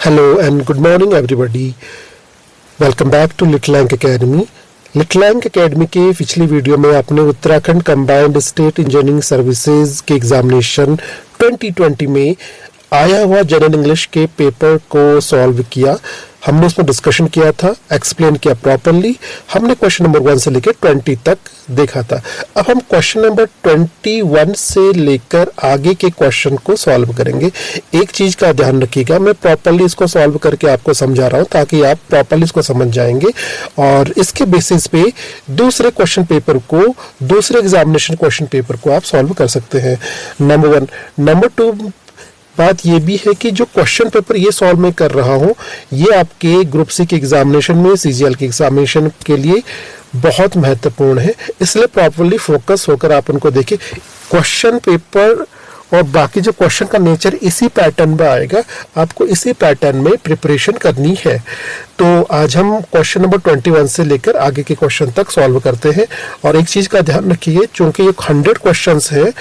Hello and good morning everybody. Welcome back to Little Ank Academy. Little Ank Academy के पिछली video में आपने Uttarakhand combined state engineering services के examination 2020 में आया हुआ जनरल इंग्लिश के पेपर को सॉल्व किया। हमने उसमें डिस्कशन किया था, एक्सप्लेन किया प्रॉपरली। हमने क्वेश्चन नंबर 1 से लेकर 20 तक देखा था। अब हम क्वेश्चन नंबर 21 से लेकर आगे के क्वेश्चन को सॉल्व करेंगे। एक चीज का ध्यान रखिएगा, मैं प्रॉपरली इसको सॉल्व करके आपको समझा रहा हूं ताकि आप प्रॉपरली इसको समझ जाएंगे और इसके बेसिस पे दूसरे क्वेश्चन पेपर को, दूसरे एग्जामिनेशन क्वेश्चन पेपर को आप सॉल्व कर सकते हैं। नंबर 1। नंबर 2 बात ये भी है कि जो क्वेश्चन पेपर ये सॉल्व मैं कर रहा हूँ ये आपके ग्रुप सी के एग्जामिनेशन में, सीजीएल के एग्जामिनेशन के लिए बहुत महत्वपूर्ण है, इसलिए प्रॉपरली फोकस होकर आप उनको देखिए। क्वेश्चन पेपर और बाकी जो क्वेश्चन का नेचर इसी पैटर्न में आएगा, आपको इसी पैटर्न में प्रिपरेशन करनी है। तो आज हम क्वेश्चन नंबर 21 से लेकर आगे के क्वेश्चन तक सॉल्व करते हैं। और एक चीज का ध्यान रखिए, चूंकि ये 100 क्वेश्चंस है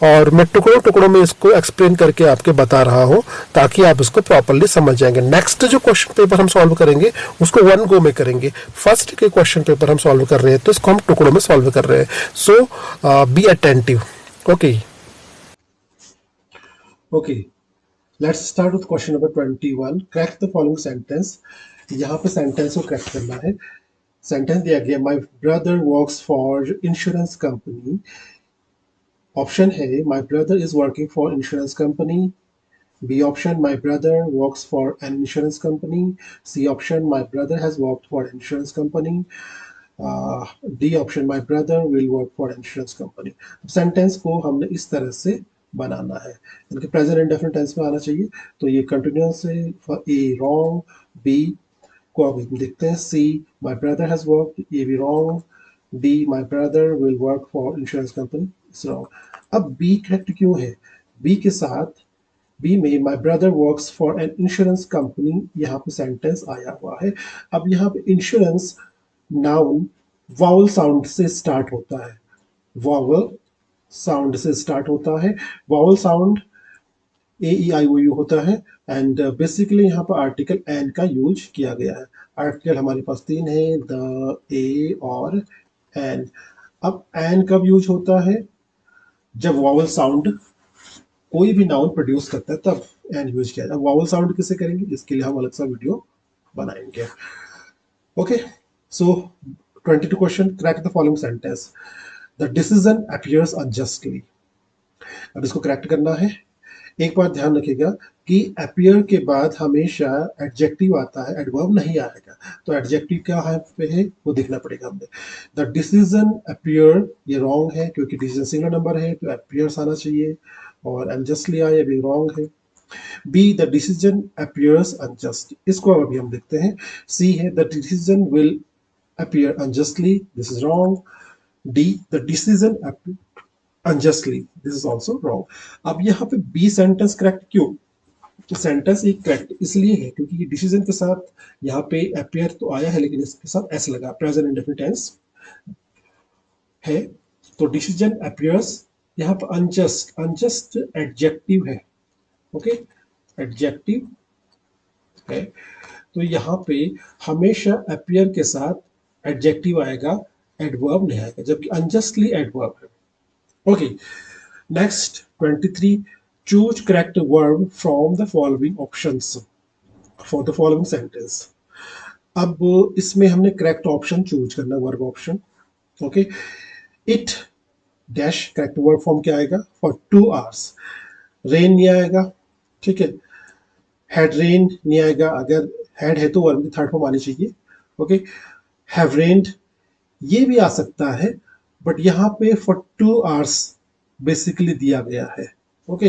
और मैं टुकड़ों टुकड़ों में इसको एक्सप्लेन करके आपके बता रहा हूं ताकि आप इसको प्रॉपरली समझ जाएंगे। नेक्स्ट जो क्वेश्चन पेपर हम सॉल्व करेंगे उसको 1 गो में करेंगे। फर्स्ट के क्वेश्चन पेपर हम सॉल्व कर रहे हैं तो इसको हम टुकड़ों में सॉल्व कर रहे हैं। So be attentive. Okay, let's start with question number 21। Correct the following sentence. यहाँ पे सेंटेंस को क्रैक करना है। सेंटेंस दिया गया, my brother works for insurance company. Option है, my brother is working for insurance company. B option, my brother works for an insurance company. C option, my brother has worked for insurance company. D option, my brother will work for insurance company. Sentence को हमने इस तरह से बनाना है, इनके present indefinite tense में आना चाहिए। तो ये कंटिन्यूअस है, ए रॉन्ग, बी को अब हम देखते हैं, C my brother has worked, ये भी wrong, D my brother will work for insurance company, it's wrong. अब बी करेक्ट क्यों है? बी के साथ, बी में my brother works for an insurance company यहाँ पे सेंटेंस आया हुआ है। अब यहाँ पे इंश्योरेंस नाउन वावल साउंड से स्टार्ट होता है, वावल साउंड से स्टार्ट होता है। Vowel sound A E I O U होता है एंड बेसिकली यहाँ पर आर्टिकल एन का यूज किया गया है। आर्टिकल हमारे पास 3 है, द, ए और एन। अब एन कब यूज होता है? जब वावल साउंड कोई भी नाउन प्रोड्यूस करता है तब एन यूज किया जाए। वावल साउंड किसे करेंगे, इसके लिए हम अलग सा वीडियो बनाएंगे। Okay, so 22 question, crack the following sentence. The decision appears unjustly. अब इसको करेक्ट करना है। एक बात ध्यान रखिएगा कि अपीयर के बाद हमेशा एडजेक्टिव आता है, एडवर्ब नहीं आएगा। तो एडजेक्टिव क्या है पे है वो देखना पड़ेगा हमें। द डिसीजन अपीयर, ये रॉन्ग है क्योंकि डिसीजन सिंगल नंबर है तो अपीयर्स आना चाहिए, और अनजस्टली आया भी रॉन्ग है। B, the decision appears unjust, इसको अभी हम देखते हैं। सी है, the decision will appear unjustly, this is wrong. D, the decision unjustly, this is also wrong। अब यहाँ पे बी सेंटेंस करेक्ट क्यों? सेंटेंस ये करेक्ट इसलिए है क्योंकि ये डिसीजन के साथ यहाँ पे अपियर तो आया है लेकिन इसके साथ एस लगा, प्रेजेंट इंडेफिनिट टेंस है। तो डिसीजन अपियर्स, यहाँ पर अनजस्ट, अनजस्ट एडजेक्टिव है। ओके, एडजेक्टिव है तो यहाँ पे हमेशा अपियर के साथ एडजेक्टिव आएगा, एडवर्ब नहीं आएगा, जबकि अनजस्टली एडवर्ब है। Okay, next 23. Choose correct verb from the following options for the following sentence. अब इसमें हमने करेक्ट ऑप्शन चूज करना, verb option. Okay, it dash, correct verb form क्या आएगा? For 2 hours। रेन नहीं आएगा, ठीक है। हैड रेन नहीं आएगा, अगर हैड है तो वर्ब की थर्ड फॉर्म आनी चाहिए। ओके, हैव रेन्ड ये भी आ सकता है, बट यहाँ पे फॉर 2 hours बेसिकली दिया गया है। ओके,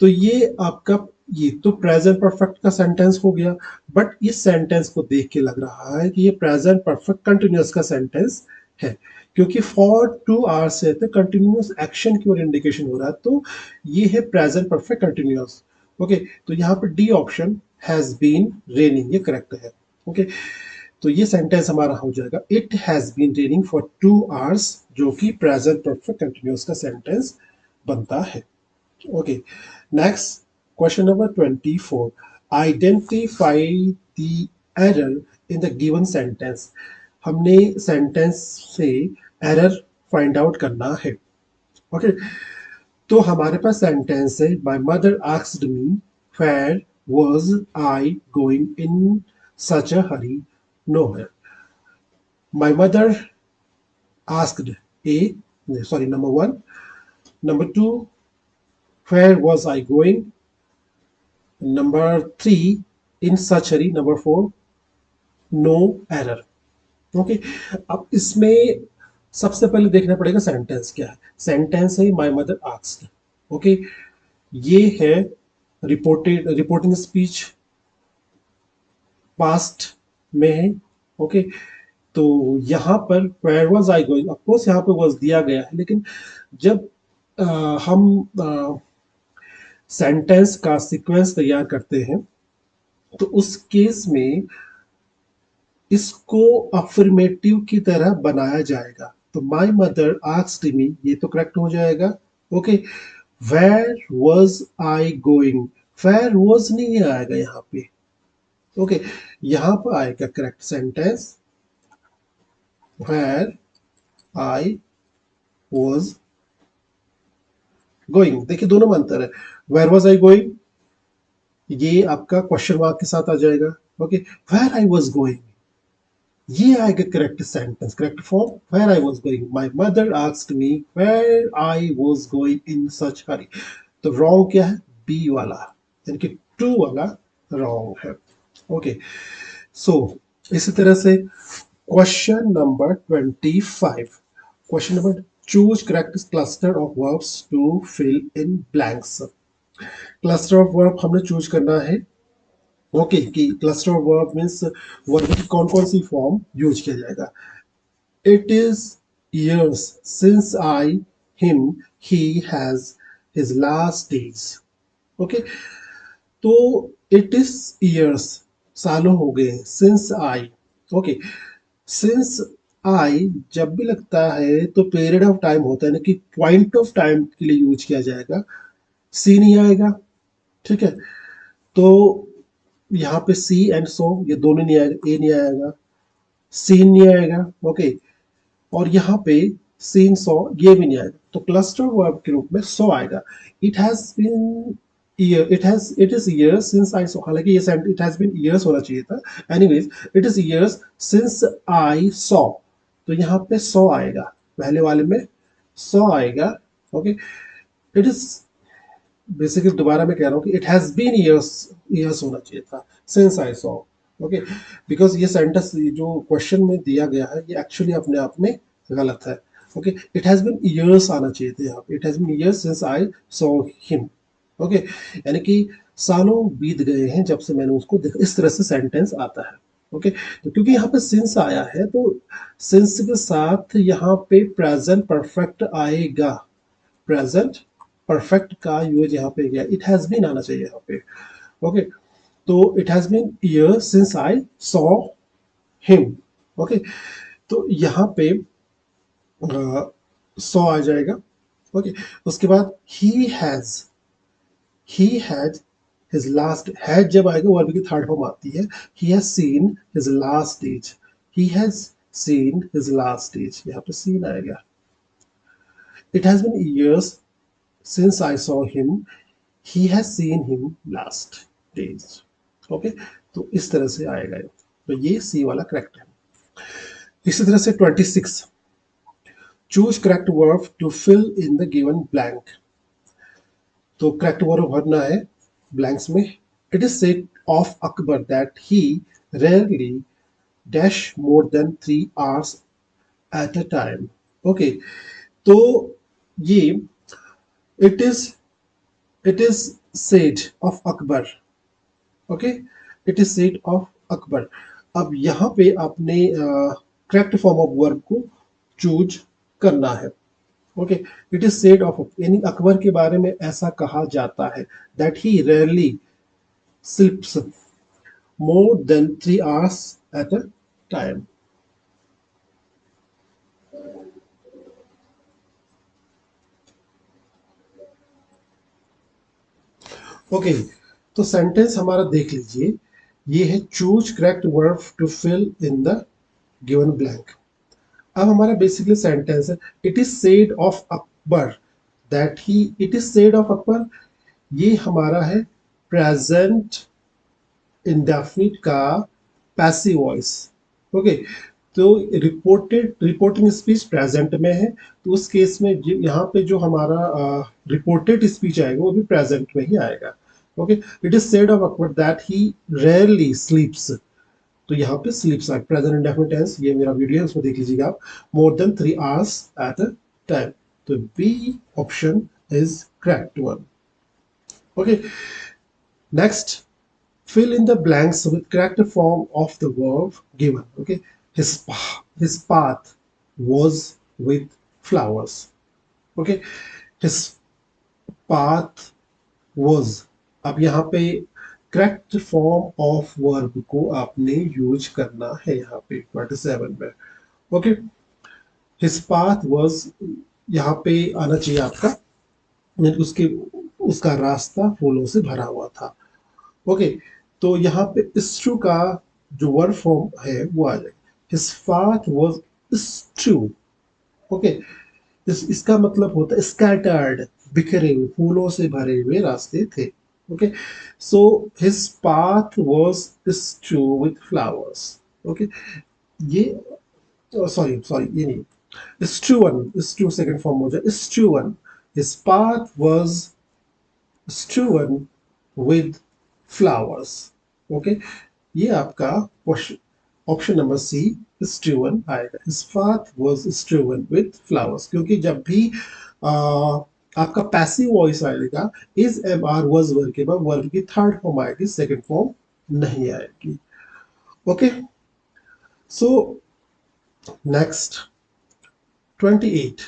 तो ये आपका, ये तो प्रेजेंट परफेक्ट का सेंटेंस हो गया, बट इस सेंटेंस को देख के लग रहा है कि ये प्रेजेंट परफेक्ट कंटिन्यूअस का सेंटेंस है, क्योंकि फॉर 2 hours से कंटिन्यूअस एक्शन की ओर इंडिकेशन हो रहा है, तो ये है प्रेजेंट परफेक्ट कंटिन्यूअस। ओके, तो यहाँ पे D option, has been raining, ये करेक्ट है। ओके, तो ये सेंटेंस हमारा हो जाएगा, it has been raining for 2 hours, जो कि प्रेजेंट परफेक्ट कंटिन्यूअस का सेंटेंस बनता है। Okay, next question number 24। Identify the error in the given sentence. हमने सेंटेंस से एरर फाइंड आउट करना है। ओके, तो हमारे पास सेंटेंस है, my mother asked me where was I going in such a hurry, no है। My mother asked, A sorry, number one. Number two, where was I going. Number three, in such hurry. Number four, no error. Okay, अब इसमें सबसे पहले देखना पड़ेगा sentence क्या है। Sentence है माय मदर आस्क्ड। ओके, ये है रिपोर्टिंग स्पीच, पास्ट में है। ओके, तो यहाँ पर where was I going, of course यहाँ पे वाज दिया गया है, लेकिन जब अ, हम सेंटेंस का सीक्वेंस तैयार करते हैं तो उस केस में इसको अफर्मेटिव की तरह बनाया जाएगा। तो माय मदर आस्क्ड मी, ये तो करेक्ट हो जाएगा। Okay, where was I going, where was नहीं आएगा यहाँ पे। ओके, यहाँ पर आएगा correct sentence, where I was going. देखिए दोनों में अंतर है। वेयर वाज आई गोइंग, ये आपका क्वेश्चन मार्क के साथ आ जाएगा। Okay, where I was going, ये आएगा correct sentence, correct form, where I was going. My mother asked me where I was going in such hurry. तो रॉन्ग क्या है, बी वाला, यानी कि टू वाला रॉन्ग है। ओके, सो इसी तरह से question number 25। Question number, choose correct cluster of verbs to fill in blanks. Cluster of verb हमने चूज करना है। ओके, कि cluster of verb means verb की कौन कौन सी फॉर्म यूज किया जाएगा। It is years since I him he has his last days। Okay, तो इट इज years, सालों हो गए, since I. Okay, since I जब भी लगता है तो पीरियड ऑफ टाइम होता है ना, कि पॉइंट ऑफ टाइम के लिए यूज किया जाएगा, सी नहीं आएगा। ठीक है, तो यहाँ पे सी एंड सो ये दोनों नहीं आएगा, ए नहीं आएगा, सीन नहीं आएगा। ओके, और यहाँ पे सीन सो ये भी नहीं आएगा, तो क्लस्टर वर्ब के रूप में सो आएगा। It has been year, it is years since I saw, हालांकि ये इट हैज बीन ईयर्स होना चाहिए था। Anyways, it is years since I saw, तो यहाँ पे सो आएगा, पहले वाले में सो आएगा। ओके, इट इज, बेसिकली दोबारा मैं कह रहा हूँ कि it has been years, years होना चाहिए था, since I saw. Okay, because ये सेंटेंस जो क्वेश्चन में दिया गया है ये एक्चुअली अपने आप में गलत है। Okay, it has been years आना चाहिए था यहाँ पे, it has been years since I saw him. Okay, यानी कि सालों बीत गए हैं जब से मैंने उसको देखा, इस तरह से सेंटेंस आता है। ओके, तो क्योंकि यहाँ पे सिंस आया है तो सिंस के साथ यहाँ पे प्रेजेंट परफेक्ट आएगा। प्रेजेंट परफेक्ट का यूज यहाँ पे गया, इट हैज बीन आना चाहिए यहाँ पे। ओके, तो it has been year since I saw him. Okay, तो यहाँ पे सॉ आ जाएगा। ओके, उसके बाद he has his last, has जब आएगा वर्ब की थर्ड फॉर्म आती है, he has seen his last stage, he has seen his last stage, यहाँ पे सीन आएगा। It has been years since I saw him, he has seen him last days। Okay, तो इस तरह से आएगा ये। तो ये सी वाला करेक्ट है। इसी तरह से 26, choose correct verb to fill in the given blank. तो करेक्ट वर्ब भरना है ब्लैंक्स में। It is said of Akbar that he rarely dash more than 3 hours at a time. Okay, तो ये it is said of Akbar. Okay, it is said of Akbar. अब यहाँ पे आपने करेक्ट फॉर्म ऑफ वर्ब को चूज करना है। Okay, it is said of, यानी अकबर के बारे में ऐसा कहा जाता है that he rarely slips more than 3 hours at a time. Okay, तो सेंटेंस हमारा देख लीजिए, ये है choose correct verb to fill in the given blank. अब हमारा बेसिकली सेंटेंस है, it is said of Akbar that he, it is said of Akbar, ये हमारा है प्रेजेंट इंडेफिनिट का पैसिव वॉइस। ओके, तो रिपोर्टिंग स्पीच प्रेजेंट में है, तो उस केस में यहाँ पे जो हमारा रिपोर्टेड स्पीच आएगा वो भी प्रेजेंट में ही आएगा। Okay, it is said of Akbar that he rarely स्लीप्स, तो यहाँ पे स्लीप्स आए प्रेजेंट इंडेफिनिट टेंस, ये मेरा वीडियो है उसमें देख लीजिएगा आप, more than 3 hours at a time. तो B option is correct one. Okay, next, fill in the blanks with correct form of the verb given. Okay, his path was with flowers. Okay, his path was, अब यहाँ पे correct form of verb को आपने use करना है यहाँ पे 27 में। ओके, हिज पाथ वाज, यहाँ पे आना चाहिए आपका, यानी उसके उसका रास्ता फूलों से भरा हुआ था। ओके, तो यहाँ पे स्ट्रू का जो वर्ब फॉर्म है वो आ जाएगा, हिज पाथ वाज स्ट्रू। ओके, इसका मतलब होता है स्कैटर्ड, बिखरे हुए, फूलों से भरे हुए रास्ते थे। Okay, so his path was strew with flowers. Okay, ये सॉरी सॉरी ये नहीं, स्ट्रूवन सेकंड फॉर्म हो जाए strewn, his path was strewn with flowers. Okay, ये आपका question option number C strewn आएगा, his path was strewn with flowers, क्योंकि जब भी आपका पैसिव वॉइस आएगा is am are was verb के बाद वर्ब की थर्ड फॉर्म आएगी, सेकंड फॉर्म नहीं आएगी। Okay, so next 28,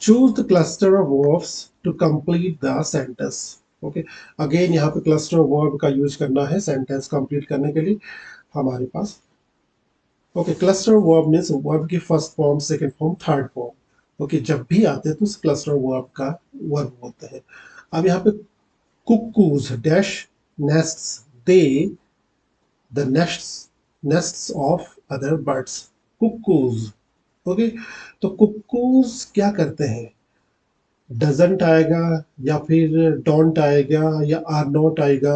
choose the cluster of verbs to complete the sentence। Okay, again यहाँ पे क्लस्टर ऑफ वर्ब का यूज करना है सेंटेंस कंप्लीट करने के लिए हमारे पास। Okay, cluster of verb means verb की first form, second form, third form. Okay, जब भी आते हैं तो उस क्लस्टर ऑफ वर्ब का वर्ब होते हैं। अब यहाँ पे cuckoos dash nests they the nests of other birds, cuckoos. Okay, तो कुकूज क्या करते हैं, डजंट आएगा या फिर डोंट आएगा या आर नॉट आएगा,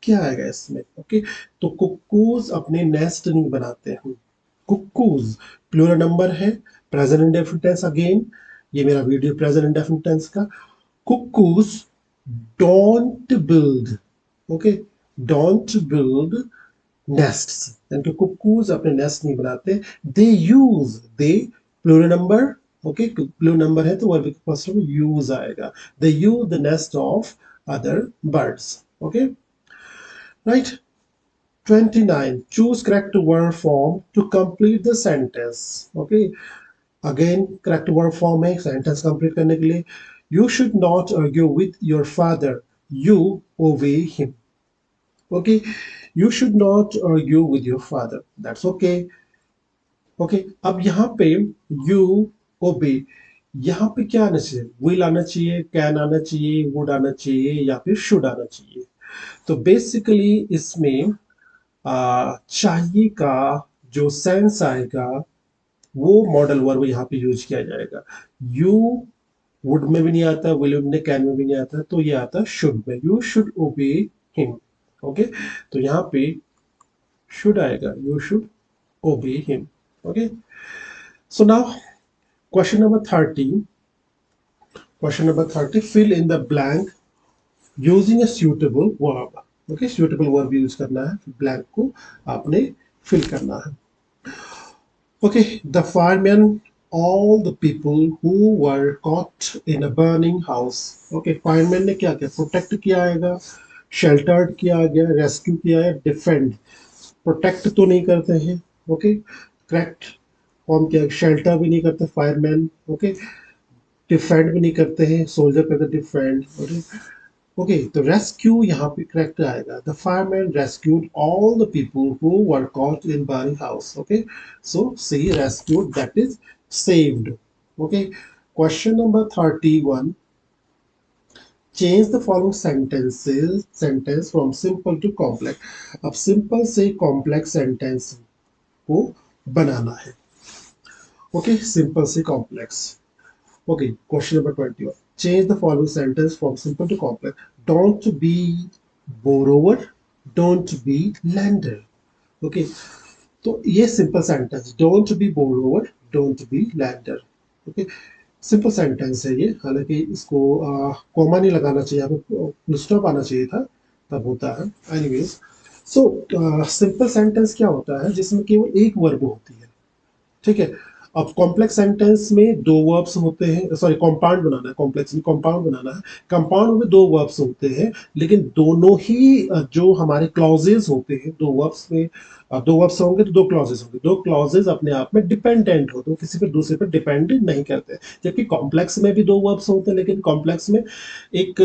क्या आएगा इसमें। ओके, तो कुक्कूज अपने नेस्ट नहीं बनाते हैं। कुक्कूज प्लूरल नंबर है, प्रेजेंट इंडेफिनिट टेंस अगेन, ये मेरा वीडियो प्रेजेंट इंडेफिनिट टेंस का। Cuckoos don't build, okay, don't build nests, यानी कि कुक्कूज अपने नेस्ट नहीं बनाते। They use, they plural number, okay, plural number है तो वर्ब के फर्स्ट में यूज आएगा, they use the nest of other birds. Okay, right. 29, choose correct verb form to complete the sentence। Okay, again correct verb form है sentence complete करने के लिए। You should not argue with your father, you obey him. Okay, you should not argue with your father, that's okay। Okay, अब यहाँ पे you obey, यहाँ पे क्या आना चाहिए, will आना चाहिए, can आना चाहिए, would आना चाहिए या फिर should आना चाहिए। तो बेसिकली इसमें चाहिए का जो सेंस आएगा वो मॉडल वर्ब यहाँ पे यूज किया जाएगा। यू वुड में भी नहीं आता, विल में, कैन में भी नहीं आता, तो ये आता है शुड में, यू शुड ओबे हिम। ओके, तो यहाँ पे शुड आएगा, you should obey him। Okay, so now question number 30, question number 30, fill in the blank using a suitable verb। Okay, suitable verb use करना है, blank को आपने fill करना है। Okay, the firemen, all the people who were caught in a burning house। Okay, firemen ने क्या किया, protect किया आएगा, sheltered किया गया, rescue किया है, defend, प्रोटेक्ट तो नहीं करते हैं। ओके, करेक्ट फॉर्म क्या, शेल्टर भी नहीं करते फायरमैन। ओके, डिफेंड भी नहीं करते हैं, सोल्जर करते डिफेंड। ओके, ओके, तो रेस्क्यू यहाँ पे करेक्ट आएगा, the fireman rescued all the people who were caught in burning house. Okay, so C rescued that is saved. Okay, question number 31, change the following sentence from simple to complex. अब simple से complex sentence को बनाना है। Okay, simple से complex. Okay, question number 21, change the following sentence from simple to complex. Don't B borrower, don't be lander. Okay, तो ये simple sentence, don't be borrower, don't be lander. Okay, simple sentence है ये, हालांकि इसको comma नहीं लगाना चाहिए, आपको फुल स्टॉप आना चाहिए था, तब होता है। एनीवेज, सो सिंपल सेंटेंस क्या होता है जिसमें केवल एक वर्ब होती है, ठीक है। अब कॉम्प्लेक्स सेंटेंस में दो वर्ब्स होते हैं, सॉरी कंपाउंड बनाना है, कॉम्प्लेक्स में कंपाउंड बनाना है। कंपाउंड में दो वर्ब्स होते हैं, लेकिन दोनों ही जो हमारे क्लॉजेज होते हैं, दो वर्ब्स में दो वर्ब्स होंगे तो दो क्लॉजेज होंगे, दो क्लॉजेज अपने आप में डिपेंडेंट होते हैं, किसी पर दूसरे पर डिपेंड नहीं करते। जबकि कॉम्प्लेक्स में भी दो वर्ब्स होते हैं, लेकिन कॉम्प्लेक्स में एक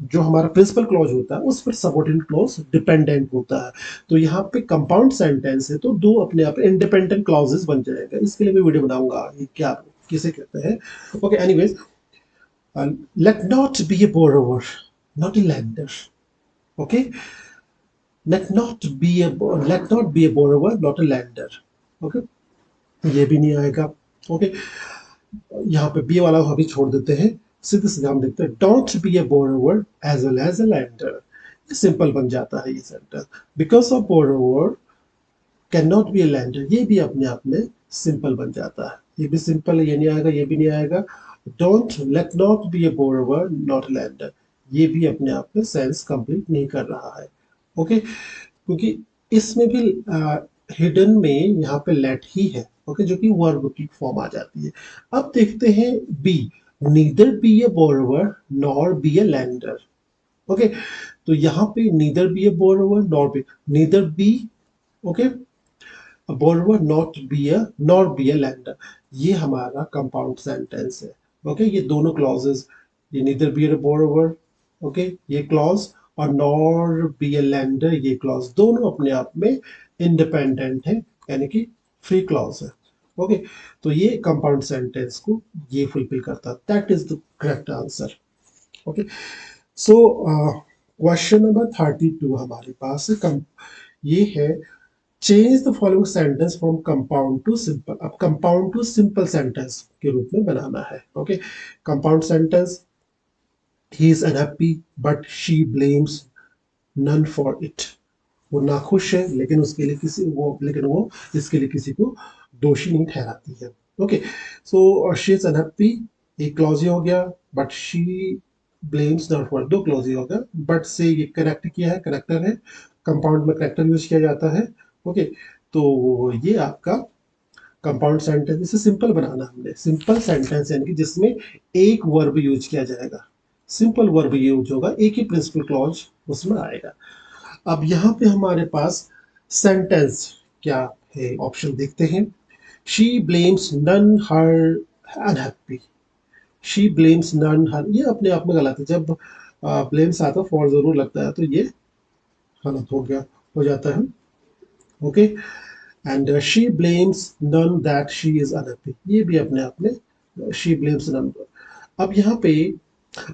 जो हमारा प्रिंसिपल क्लॉज होता है उस पर सबऑर्डिनेट क्लॉज डिपेंडेंट होता है। तो यहाँ पे कंपाउंड सेंटेंस है तो दो अपने आप इंडिपेंडेंट क्लॉजेस बन जाएगा। इसके लिए मैं वीडियो बनाऊंगा ये क्या किसे कहते हैं। Okay, anyways, let not be a borrower, not a lender. Okay, let not be a borrower, not a lender. Okay, ये भी नहीं आएगा। ओके, यहाँ पे बी वाला अभी छोड़ देते हैं, सीधे सीधे हम देखते हैं don't be a borrower as well as a lender. ये सिंपल बन जाता है ये sentence. Because of borrower can not be a lender, ये भी अपने आप में सिंपल बन जाता है। ये भी सिंपल है, ये नहीं आएगा, ये भी नहीं आएगा। Don't let not be a borrower, not lander, ये भी अपने आप में सेंस कंप्लीट नहीं कर रहा है। ओके, क्योंकि इसमें भी हिडन में यहाँ पे लेट ही है। ओके, जो कि वर्ब की फॉर्म आ जाती है। अब देखते हैं B, neither be a borrower nor be a lender. Okay, तो यहाँ पे neither be a borrower nor be, neither be, okay, borrower not be a nor be a lender, ये हमारा कंपाउंड सेंटेंस है। ओके, ये दोनों क्लॉजेस, ये neither be a borrower, okay, ये क्लॉज, और नॉर बी ए लैंडर ये clause, दोनों अपने आप में इंडिपेंडेंट है, यानी कि फ्री क्लॉज है। ओके, तो ये कंपाउंड सेंटेंस को ये फुलफिल करता है, that is the correct answer. Okay, so question number 32 हमारे पास ये है, change the following sentence from compound to simple. अब कंपाउंड टू सिंपल सेंटेंस के रूप में बनाना है। Okay, compound sentence, he is unhappy but she blames none for it. वो नाखुश है लेकिन उसके लिए किसी वो लेकिन वो इसके लिए किसी को दोषी नहीं ठहराती है। Okay, so she is unhappy, एक क्लॉज हो गया, but she blames not for, दो क्लॉज हो गया, बट से ये करेक्ट किया है, करेक्टर है, कंपाउंड में करेक्टर यूज किया जाता है। ओके, तो ये आपका कंपाउंड सेंटेंस। इसे सिंपल बनाना हमने, सिंपल सेंटेंस यानी कि जिसमें एक वर्ब यूज किया जाएगा, सिंपल वर्ब यूज होगा, एक ही प्रिंसिपल क्लॉज उसमें आएगा। अब यहाँ पे हमारे पास सेंटेंस क्या है, ऑप्शन देखते हैं। She blames none her unhappy, she blames none her, ये अपने आप में गलत है। जब ब्लेम्स आता है फॉर जरूर लगता है, तो ये गलत हो गया, हो जाता है। Okay, and she blames none that she is unhappy, ये भी अपने आप में शी ब्लेम्स नन। अब यहाँ पे,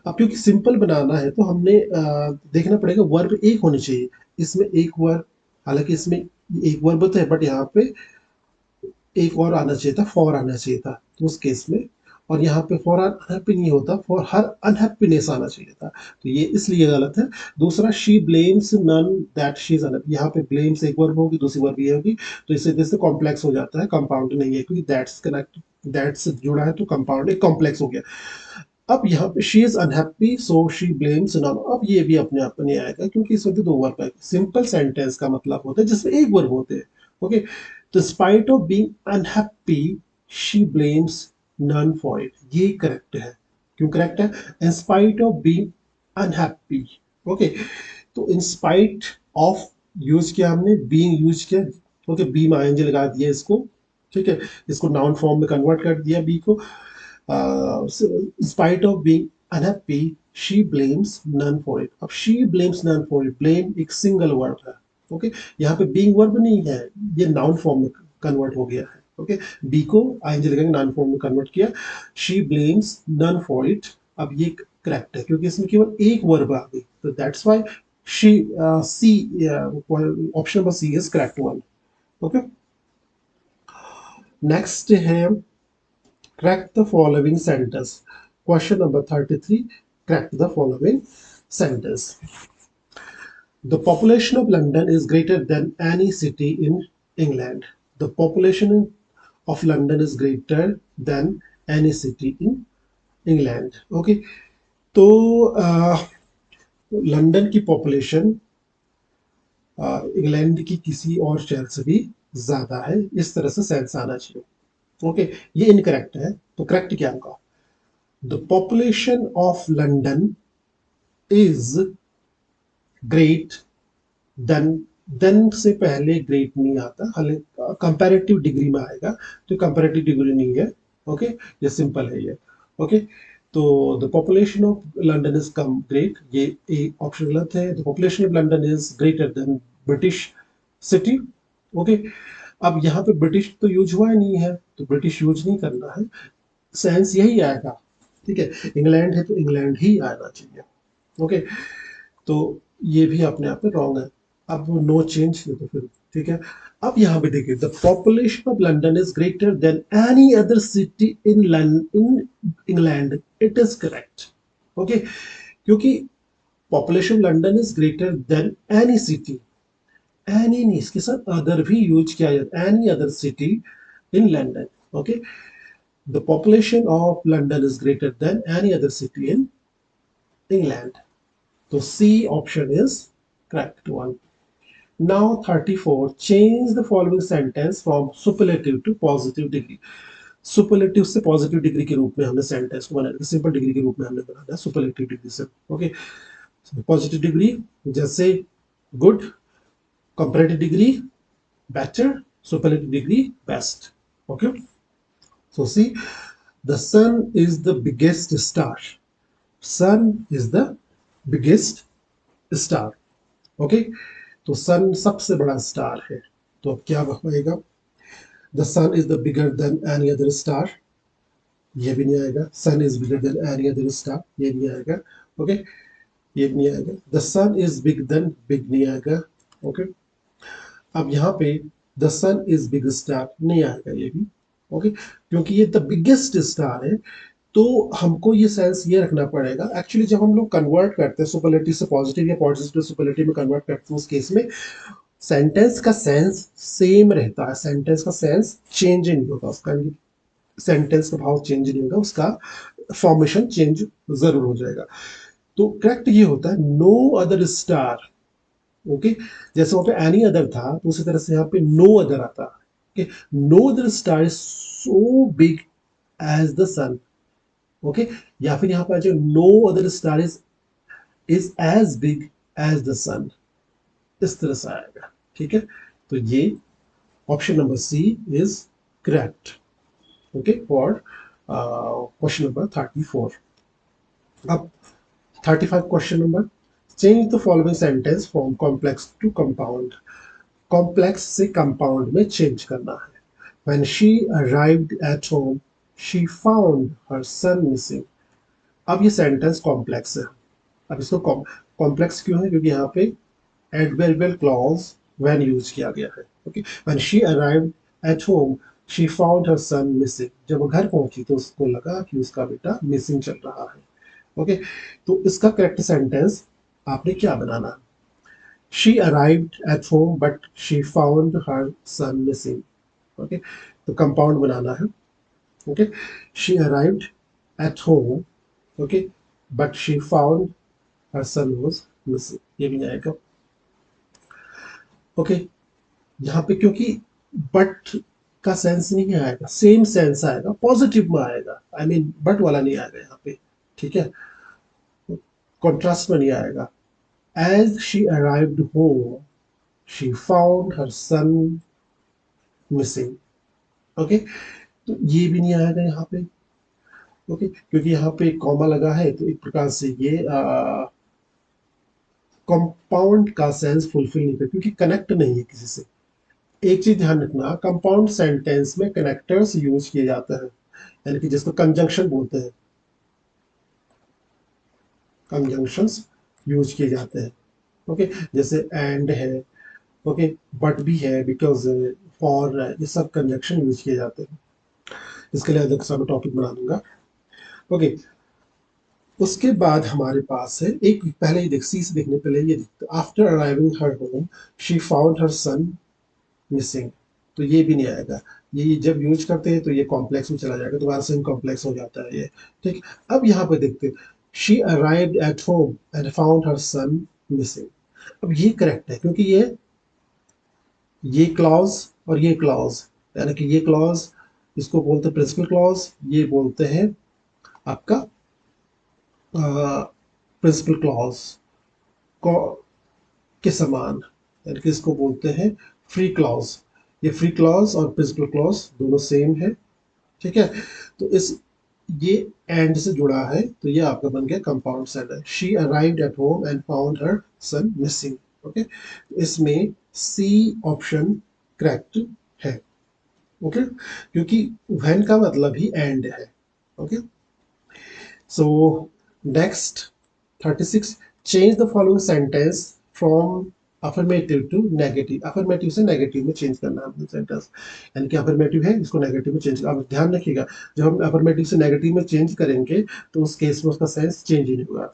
अब क्योंकि सिंपल बनाना है तो हमने देखना पड़ेगा वर्ब एक होनी चाहिए। इसमें एक वर्ब, हालांकि इसमें एक वर्ब तो है, बट यहाँ पे एक और आना चाहिए था, फॉर आना चाहिए था, तो उस केस में। और यहाँ पे फॉर अनहैप्पी नहीं होता, फॉर हर अनहैप्पीनेस आना चाहिए था, तो ये इसलिए गलत है। दूसरा, she blames none that she is unhappy, यहाँ पे ब्लेम्स एक वर्ब होगी, दूसरी वर्ब ये होगी, तो इससे जैसे कॉम्प्लेक्स हो जाता है, कंपाउंड नहीं है, क्योंकि दैट्स कनेक्ट, दैट्स जुड़ा है तो कंपाउंड एक कॉम्प्लेक्स हो गया। अब यहाँ पे she is unhappy so she blames none, अब ये भी अपने आप में नहीं आएगा, क्योंकि इसमें भी दो वर्ब है। सिंपल सेंटेंस का मतलब होता है जिसमें एक वर्ब होते हैं। ओके, तो spite of being unhappy she blames none for it, ये करेक्ट है। क्यों करेक्ट है? In spite of being unhappy. Okay, तो इन स्पाइट ऑफ यूज किया हमने, बीइंग यूज किया। ओके, बी में आईएनजी लगा दिया इसको, ठीक है, इसको नाउन फॉर्म में कन्वर्ट कर दिया बी को। in spite of being unhappy, she blames none for it. अब she blames none for it, blame एक सिंगल वर्ड है। ओके, यहाँ पे being वर्ब नहीं है, ये नाउन फॉर्म में कन्वर्ट हो गया है। ओके, बी को आईएनजी लगाएंगे, नाउन फॉर्म में कन्वर्ट किया, she blames none for it। अब ये करेक्ट है, क्योंकि इसमें केवल एक वर्ब आ गई, तो that's why she C option number C is correct one. Okay, next है crack the following sentence. Question number 33, crack the following sentence. The population of London is greater than any city in England. The population of London is greater than any city in England. Okay, तो London की population England की किसी और शहर से भी ज्यादा है, इस तरह से सेंस आना चाहिए। ओके, ये इनकरेक्ट है, तो करेक्ट क्या होगा? The population of London is great than, than से पहले ग्रेट नहीं आता, हालांकि कंपैरेटिव डिग्री में आएगा, तो कंपैरेटिव डिग्री नहीं है। ओके, ये सिंपल है ये। ओके, तो the population of London is come great, ये ऑप्शन गलत है। The population of London is greater then British city. Okay, अब यहाँ पे ब्रिटिश तो यूज हुआ ही नहीं है, तो ब्रिटिश यूज नहीं करना है, सेंस यही आएगा। ठीक है, इंग्लैंड है तो इंग्लैंड ही आना चाहिए। ओके, तो ये भी अपने आप में रॉन्ग है। अब नो चेंज, तो फिर ठीक है। अब यहाँ पे देखिए, the population of London is greater than any other city in England, it is correct. Okay, क्योंकि population London is greater than any city, any नहीं, इसके साथ अदर भी यूज किया जाता है, any other city in London. Okay, the population of London is greater than any other city in England. So C option is correct one. Now 34. Change the following sentence from superlative to positive degree. Superlative से positive degree के रूप में हमने sentence को बनाया, simple degree के रूप में हमने बनाया सुपरलेटिव डिग्री से। ओके, पॉजिटिव डिग्री जैसे good, comparative degree better, superlative degree best. Okay, so see, the sun is the biggest star. Sun is the biggest star. Okay, तो सन सबसे बड़ा स्टार है, तो अब क्या होएगा? The sun is the bigger than any other star, ये भी नहीं आएगा। Sun is bigger than any other star, ये नहीं आएगा। ओके, ये भी नहीं आएगा। The sun is big than, big नहीं आएगा। ओके, अब यहाँ पे the sun is big star नहीं आएगा ये भी। ओके, क्योंकि ये द बिगेस्ट स्टार है, तो हमको ये सेंस ये रखना पड़ेगा। एक्चुअली जब हम लोग कन्वर्ट करते हैं सुपरलेटिव से पॉजिटिव या पॉजिटिव से सुपरलेटिव में कन्वर्ट करते हैं, उस केस में सेंटेंस का सेंस सेम रहता है, सेंटेंस का सेंस चेंज नहीं होता, उसका सेंटेंस का भाव चेंज नहीं होगा, उसका फॉर्मेशन चेंज जरूर हो जाएगा। तो करेक्ट ये होता है नो अदर स्टार। ओके, जैसे वहां पे एनी अदर था, तो उसी तरह से यहाँ पे नो अदर आता है। No other star is so big as the sun. Okay, या फिर यहाँ पर जो no other star is as big as the sun, इस तरह से आएगा। ठीक है, तो ये option number C is correct. Okay, for question number 34। अब 35 question number, change the following sentence from complex to compound. Complex से कंपाउंड में चेंज करना है। When she arrived at home, she found her son missing. अब ये sentence complex है। अब इसको कॉम्प्लेक्स क्यों है? क्योंकि यहाँ पे adverbial clause when यूज किया गया है। Okay, when she arrived at home, she found her son missing. जब वो घर पहुंची तो उसको लगा कि उसका बेटा मिसिंग चल रहा है। ओके, तो इसका करेक्ट सेंटेंस आपने क्या बनाना? She arrived at home but she found her son missing. Okay, तो कंपाउंड बनाना है। Okay, she arrived at home, okay, but she found her son was missing, ये भी आएगा। ओके, यहाँ पे क्योंकि बट का सेंस नहीं आएगा, सेम सेंस आएगा, पॉजिटिव में आएगा, आई मीन बट वाला नहीं आएगा यहाँ पे। ठीक है, कॉन्ट्रास्ट में नहीं आएगा। As she arrived home she found her son missing. Okay, तो ये भी नहीं आएगा यहाँ पे। ओके, क्योंकि यहाँ पे कॉमा लगा है, तो एक प्रकार से ये कंपाउंड का सेंस फुलफिल नहीं कर, क्योंकि कनेक्ट नहीं है किसी से। एक चीज ध्यान रखना, कंपाउंड सेंटेंस में कनेक्टर्स यूज किए जाते हैं, यानी कि जिसको कंजंक्शन बोलते हैं। कंजंक्शंस यूज किए जाते हैं। ओके, जैसे एंड है, ओके, बट भी है, बिकॉज है, फॉर है, ये सब कंजंक्शन यूज किए जाते हैं। इसके लिए अलग सा मैं टॉपिक बना दूंगा। ओके, उसके बाद हमारे पास है एक, पहले ही देख सी से देखने पहले ये देखते, after arriving her home she found her son missing. तो ये भी नहीं आएगा, ये जब यूज करते हैं तो ये कॉम्प्लेक्स में चला जाएगा, दोबारा से कॉम्प्लेक्स हो जाता है ये। ठीक, अब यहाँ पे देखते, she arrived at home and found her son missing. अब ये करेक्ट है, क्योंकि ये क्लॉज और ये क्लॉज, यानी कि ये क्लॉज इसको बोलते हैं प्रिंसिपल क्लॉज, ये बोलते हैं आपका प्रिंसिपल क्लॉज को के समान, यानी कि इसको बोलते हैं फ्री क्लॉज। ये फ्री क्लॉज और प्रिंसिपल क्लॉज दोनों सेम है। ठीक है, तो इस ये एंड से जुड़ा है, तो ये आपका बन गया compound sentence. She arrived at home and found her son missing. Okay, इसमें सी ऑप्शन करेक्ट है। ओके, क्योंकि व्हेन का मतलब ही एंड है। Okay, so next 36, change the following sentence from affirmative to negative. Affirmative से नेगेटिव में change करना है अपना सेंटेंस, यानी कि अफर्मेटिव है, इसको नेगेटिव में चेंज। अब ध्यान रखिएगा, जब हम अफर्मेटिव से नेगेटिव में चेंज करेंगे तो उस केस में उसका सेंस चेंज ही नहीं होगा।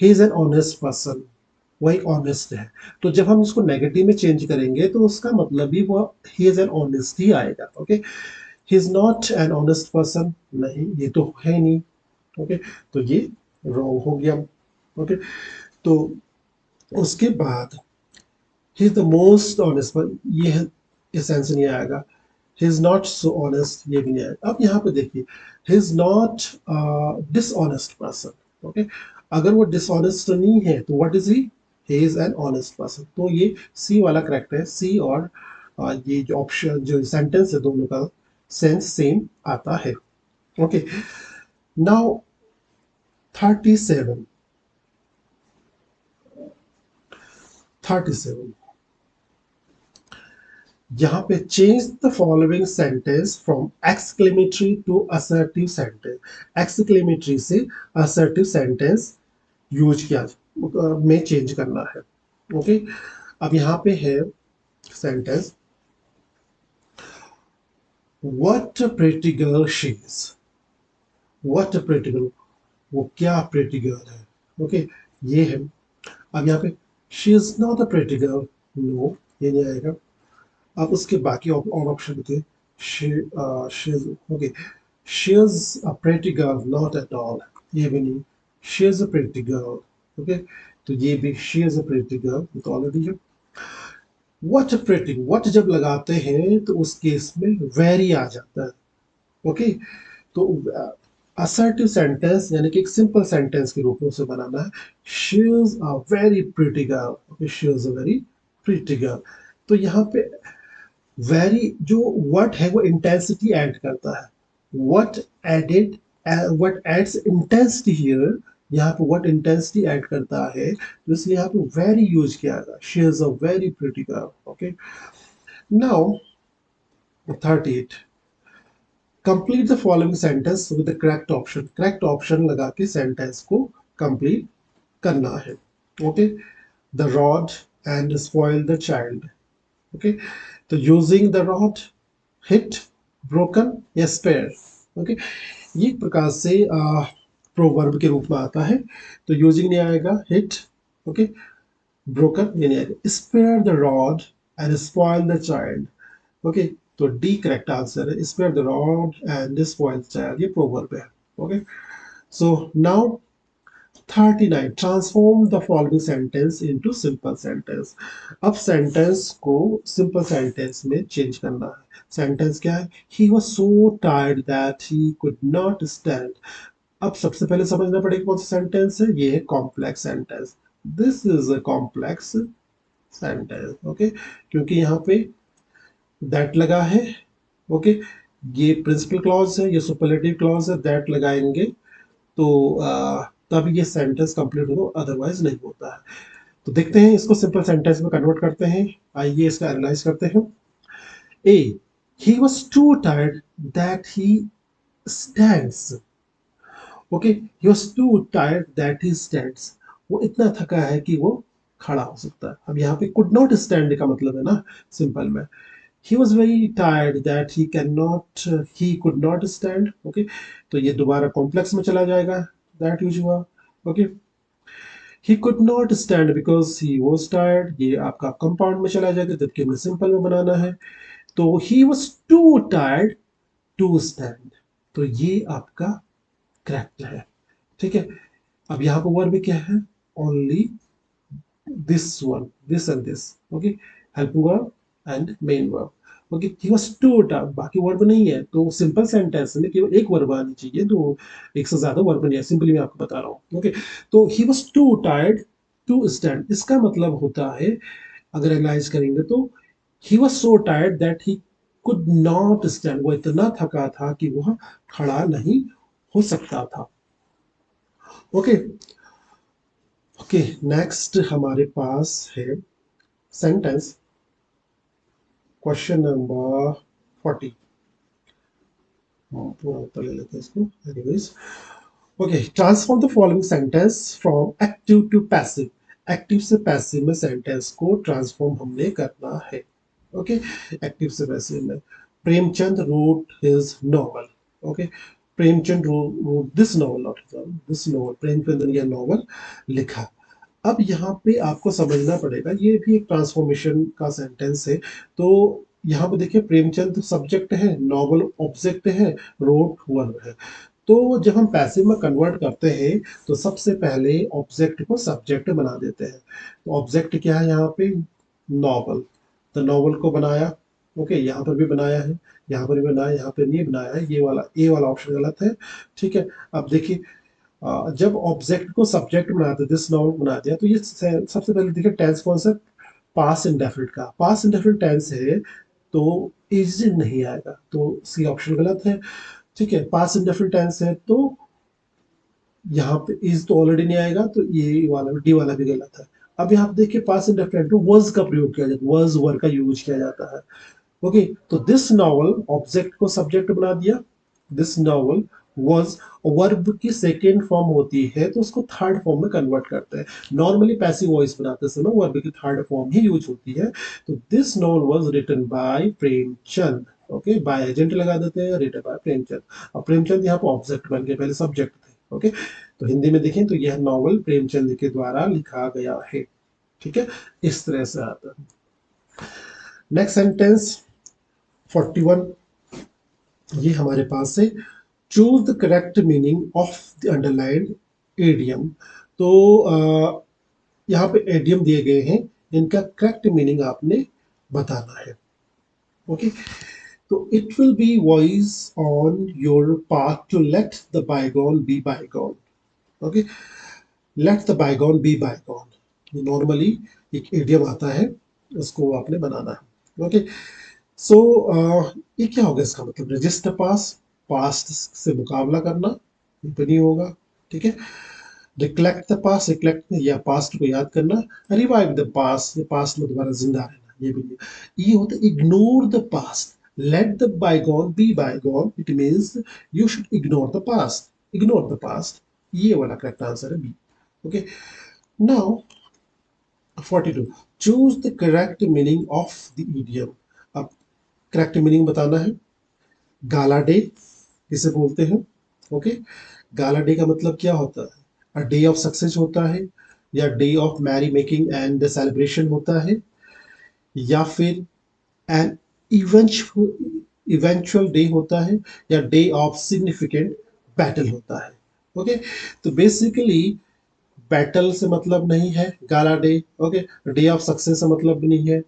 ही इज एन ऑनेस्ट पर्सन, वही ऑनेस्ट है। तो जब हम इसको नेगेटिव में चेंज करेंगे तो उसका मतलब भी वो ही इज एन ऑनेस्ट ही आएगा। Okay, he is not an honest person, नहीं ये तो है नहीं। ओके, तो ये रॉन्ग हो गया। ओके, तो उसके बाद he is the most honest, पर ये सेंस नहीं आएगा। ही इज नॉट सो ऑनेस्ट, ये भी नहीं आएगा। अब यहाँ पे देखिए, ही is not dishonest person. Okay, अगर वो डिसऑनेस्ट नहीं है तो what is he is an honest person. तो ये सी वाला करेक्ट है। सी और ये जो ऑप्शन जो सेंटेंस है दोनों का सेंस सेम आता है। ओके, नाउ 37, 37 यहाँ पे change the following sentence from exclamatory to assertive sentence. Exclamatory से असर्टिव सेंटेंस यूज किया में चेंज करना है। ओके, अब यहाँ पे है sentence, what a pretty girl she is. What a pretty girl, वो क्या प्रेटी गर्ल है। ओके, ये है। अब यहाँ पे she is not a pretty girl, no ये नहीं आएगा। अब उसके बाकी और ऑप्शन होते हैं, she is okay, she is a pretty girl, not at all, ये भी नहीं। she is a pretty girl, okay, तो ये भी she is a pretty girl, ये तो ऑलरेडी है। what a pretty, what जब लगाते हैं तो उस केस में very आ जाता है। ओके, तो असर्टिव सेंटेंस यानी कि एक सिंपल सेंटेंस के रूप में उसे बनाना है, she is a very pretty girl, okay, she is a very pretty girl। तो यहाँ पे वेरी जो वर्ड है वो इंटेंसिटी ऐड करता है। What added, what adds intensity here, यहाँ पे व्हाट इंटेंसिटी ऐड करता है, तो इसलिए यहाँ पे वेरी यूज किया गया। She is a very pretty girl. Okay, now 38, complete the following sentence with the correct option. Correct option लगा के सेंटेंस को कंप्लीट करना है। Okay, the rod and spoil the child. Okay, तो using the rod, hit, broken या spare. Okay, ये एक प्रकार से प्रोवर्ब के रूप में आता है। तो यूजिंग नहीं आएगा, हिट, ओके, ब्रोकन ये नहीं आएगा। Spare the rod and spoil the child. Okay, तो डी करेक्ट आंसर है, spare the rod and spoil the child, ये प्रोवर्ब है। Okay, so now 39, transform the following sentence into simple sentence. अब sentence को simple sentence में change करना है। Sentence क्या है, he was so tired that he could not stand. अब सबसे पहले समझना पड़ेगा कौन सा सेंटेंस है, ये है complex sentence. This is a complex sentence. Okay, क्योंकि यहाँ पे दैट लगा है। ओके, ये प्रिंसिपल क्लॉज है, ये सुपरलेटिव क्लॉज है, दैट लगाएंगे तो तब ये सेंटेंस कंप्लीट होगा, अदरवाइज नहीं होता है। तो देखते हैं इसको सिंपल सेंटेंस में कन्वर्ट करते हैं। आइए इसका एनालाइज करते हैं। A, he was too tired that he stands. Okay, he was too tired that he stands, वो इतना थका है कि वो खड़ा हो सकता है। अब यहाँ पे कुड नॉट स्टैंड का मतलब है ना सिंपल में, he was very tired that he could not stand, okay, तो ये दोबारा कॉम्प्लेक्स में चला जाएगा, that यूज हुआ, okay, he could not stand because he was tired, ये आपका कंपाउंड में चला जाएगा जबकि हमें सिंपल में बनाना है, तो he was too tired to stand, तो ये आपका करेक्ट है, ठीक है। अब यहाँ पर वर्ब क्या है, only this one, this and this, okay, helping verb and main verb, okay, he was too tired, बाकी वर्ब नहीं है, तो सिंपल सेंटेंस में केवल एक वर्ब आनी चाहिए, तो एक से ज्यादा वर्ब नहीं है, सिंपली मैं आपको बता रहा हूँ, ओके। तो he was too tired to stand, इसका मतलब होता है, अगर एनालाइज करेंगे तो he was so tired that he could not stand, वो इतना थका था कि वह खड़ा नहीं हो सकता था, ओके। ओके, नेक्स्ट हमारे पास है सेंटेंस क्वेश्चन नंबर 40, पूरा उत्तर ले लेते हैं इसको, anyways, okay, transform the following sentence from active to passive, active से पैसिव में सेंटेंस को ट्रांसफॉर्म हमने करना है, ओके, एक्टिव से पैसिव में, Premchand wrote his novel, okay, Premchand wrote this novel, not this novel, Premchand ने यह नॉवल लिखा। अब यहाँ पे आपको समझना पड़ेगा, ये भी एक ट्रांसफॉर्मेशन का सेंटेंस है, तो यहाँ पे देखिए प्रेमचंद सब्जेक्ट है, नॉवल ऑब्जेक्ट है, रोट वर्ब है, तो जब हम पैसिव में कन्वर्ट करते हैं तो सबसे पहले ऑब्जेक्ट को सब्जेक्ट बना देते हैं, तो ऑब्जेक्ट क्या है यहाँ पे, नॉवल, तो नॉवल को बनाया, ओके, यहाँ पर भी बनाया है, यहाँ पर भी बनाया, यहाँ पर नहीं बनाया है, ये वाला ए वाला ऑप्शन गलत है, ठीक है। अब देखिए जब ऑब्जेक्ट को सब्जेक्ट बनाते दिस नाउन बना दिया, तो ये सबसे पहले देखिए टेंस कौन सा, पास इंडेफिनिट का, पास इंडेफिनिट टेंस है, तो इज नहीं आएगा, तो सी ऑप्शन गलत है, ठीक है। पास इंडेफिनिट टेंस है तो यहाँ पे इज तो ऑलरेडी नहीं आएगा, तो ये वाला डी वाला भी गलत है। अब यहाँ पे देखिए पास इंडेफिनिट में वर्ज का प्रयोग किया जाता है, वर्ज वर्ड का यूज किया जाता है, ओके, तो दिस नॉवल ऑब्जेक्ट को सब्जेक्ट बना दिया, दिस नॉवल वॉज, वर्ब की सेकेंड फॉर्म होती है तो उसको थर्ड फॉर्म में कन्वर्ट करते हैं, नॉर्मली पैसिव वॉइस बनाते समय वर्ब की थर्ड फॉर्म ही यूज होती है, तो this novel was written by Premchand, okay, by agent लगा देते हैं, रिटन बाय प्रेमचंद, अब प्रेमचंद यहाँ पर ऑब्जेक्ट बन गए, पहले सब्जेक्ट थे, ओके, तो हिंदी में देखें तो यह नॉवल प्रेमचंद के द्वारा लिखा गया है, ठीक है, इस तरह से आता है। नेक्स्ट सेंटेंस 41, ये हमारे पास है, choose the correct meaning of the underlined idiom, तो यहाँ पे एडियम दिए गए हैं, इनका करेक्ट मीनिंग आपने बताना है, ओके, तो it will be voice on your path to let the bygone be bygone, okay, let the bygone be bygone, ये नॉर्मली एक एडियम आता है, उसको आपने बनाना है, ओके। सो ये क्या होगा, इसका मतलब रजिस्टर पास, पास्ट से मुकाबला करना, ये तो नहीं होगा, ठीक है। रिकलेक्ट द पास्ट, रिकलेक्ट या पास्ट को याद करना, रिवाइव द पास्ट, ये पास्ट में दोबारा जिंदा रहना, ये भी नहीं। ये होता है ignore the past, let the bygone be bygone, it means you should ignore the past, ignore the past, ये वाला करेक्ट आंसर है B, okay. Now 42, choose the correct meaning of the idiom, अब करेक्ट मीनिंग बताना है, gala day किसे बोलते हैं, okay, गाला day का मतलब क्या होता है, अ डे ऑफ सक्सेस होता है, या day of merry making and celebration होता है, या फिर एन इवेंचुअल डे होता है, या डे ऑफ सिग्निफिकेंट बैटल होता है, ओके, तो बेसिकली बैटल से मतलब नहीं है gala day, okay, day of success से मतलब भी नहीं है,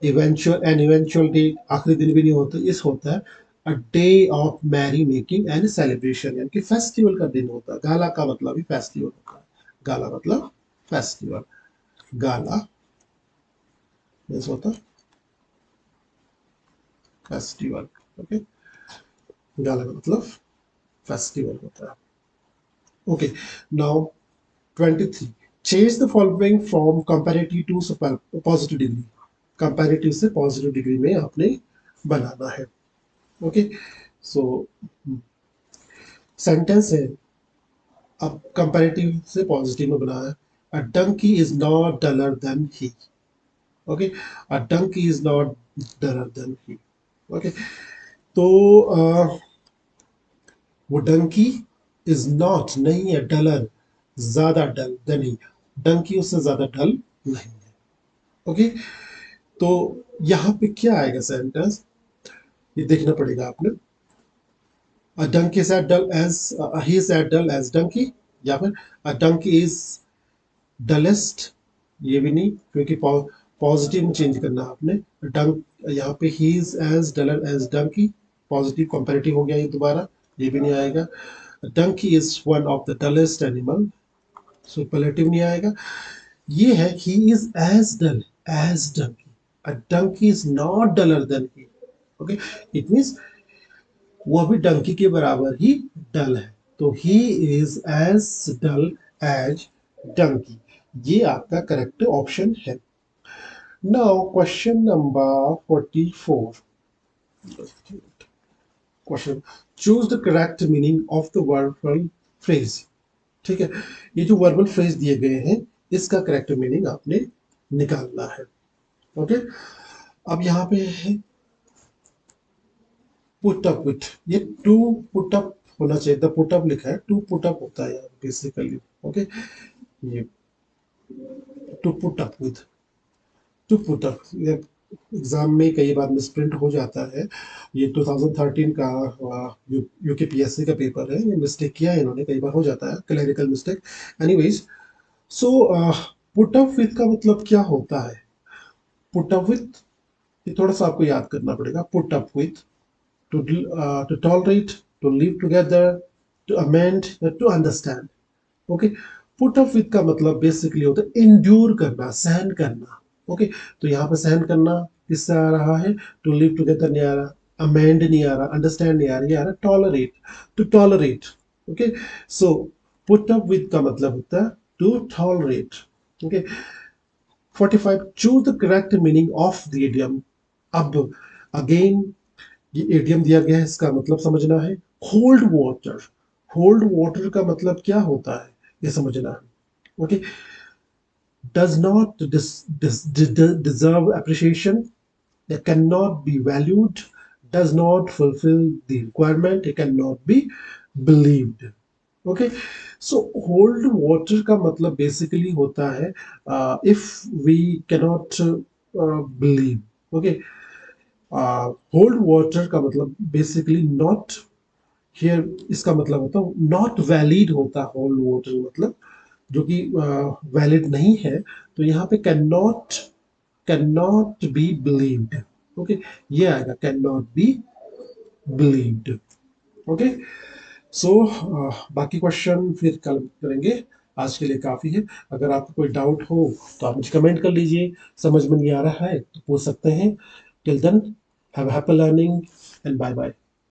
इवेंचुअल एंड इवेंचुअल डे आखिरी दिन भी नहीं होता, इस होता है a day of merry making and celebration, यानी कि फेस्टिवल का दिन होता है, गाला का मतलब ही फेस्टिवल होता है, गाला मतलब फेस्टिवल, गाला मीन्स होता है फेस्टिवल, ओके, गाला का मतलब फेस्टिवल होता है, okay. Now 23, change the following from comparative to positive degree, comparative से पॉजिटिव डिग्री में आपने बनाना है, ओके। सो सेंटेंस है, अब कंपैरेटिव से पॉजिटिव में बनाया है, a donkey is not duller than he. Okay, a donkey is not duller than he. Okay, तो वो डंकी इज नॉट नहीं है डलर, ज्यादा डल देन ही, डंकी उससे ज्यादा डल नहीं है। ओके, तो यहाँ पे क्या आएगा सेंटेंस, ये देखना पड़ेगा आपने। A donkey is as dull as he is as dull as donkey, या फिर a donkey is dullest, ये भी नहीं क्योंकि पॉजिटिव में चेंज करना आपने। डंक यहाँ पे he is as duller as donkey, positive comparative हो गया ये दोबारा, ये भी नहीं आएगा। donkey is one of the dullest animal, superlative नहीं आएगा। ये है he is as dull as donkey, a donkey is not duller than he। okay, it means वो अभी डंकी के बराबर ही डल है, तो he is as dull as donkey, ये आपका करेक्ट ऑप्शन है। Now question number 44, question, choose the correct meaning of the verbal phrase. ठीक है, ये जो वर्बल फ्रेज दिए गए हैं इसका करेक्ट मीनिंग आपने निकालना है। ओके, अब यहाँ पे है पुट अप विथ, ये टू पुट अप होना चाहिए, द पुट अप लिखा है, टू पुट अप होता है बेसिकली। ओके, ये to put up with, to put up, ये एग्जाम में कई बार मिसप्रिंट हो जाता है। ये 2013 का यूकेपीएससी का पेपर है, ये मिस्टेक किया है इन्होंने, कई बार हो जाता है clerical mistake. Anyways, so put up with का मतलब क्या होता है? पुट अप विथ, ये थोड़ा सा आपको याद करना पड़ेगा। Put up with, to tolerate, to live together, to amend, to understand। Okay, put up with का मतलब बेसिकली होता है इंड्यूर करना, सहन करना। ओके, तो यहाँ पे सहन करना किससे आ रहा है? टू लिव टुगेदर नहीं आ रहा, अमेंड नहीं आ रहा, अंडरस्टैंड नहीं आ रहा, ये आ रहा tolerate, to tolerate. Okay, so put up with का मतलब होता है to tolerate. Okay, 45, choose the correct meaning of the idiom. अब अगेन ये एटीएम दिया गया है, इसका मतलब समझना है। होल्ड वाटर, होल्ड वाटर का मतलब क्या होता है ये समझना है। Okay, does not deserve appreciation, it cannot be valued, does not fulfill the requirement, it cannot be believed। okay, so hold water का मतलब बेसिकली होता है if we cannot believe। okay, hold water का मतलब बेसिकली नॉट, हियर इसका मतलब होता है नॉट वैलिड होता है होल्ड वाटर मतलब, जो कि वैलिड नहीं है, तो यहाँ पे can not be believed. Okay, ये आएगा can not be believed. Okay, so बाकी क्वेश्चन फिर कल करेंगे, आज के लिए काफी है। अगर आपको कोई डाउट हो तो आप मुझे कमेंट कर लीजिए, समझ में नहीं आ रहा है तो पूछ सकते हैं। Till then, have happy learning and bye bye.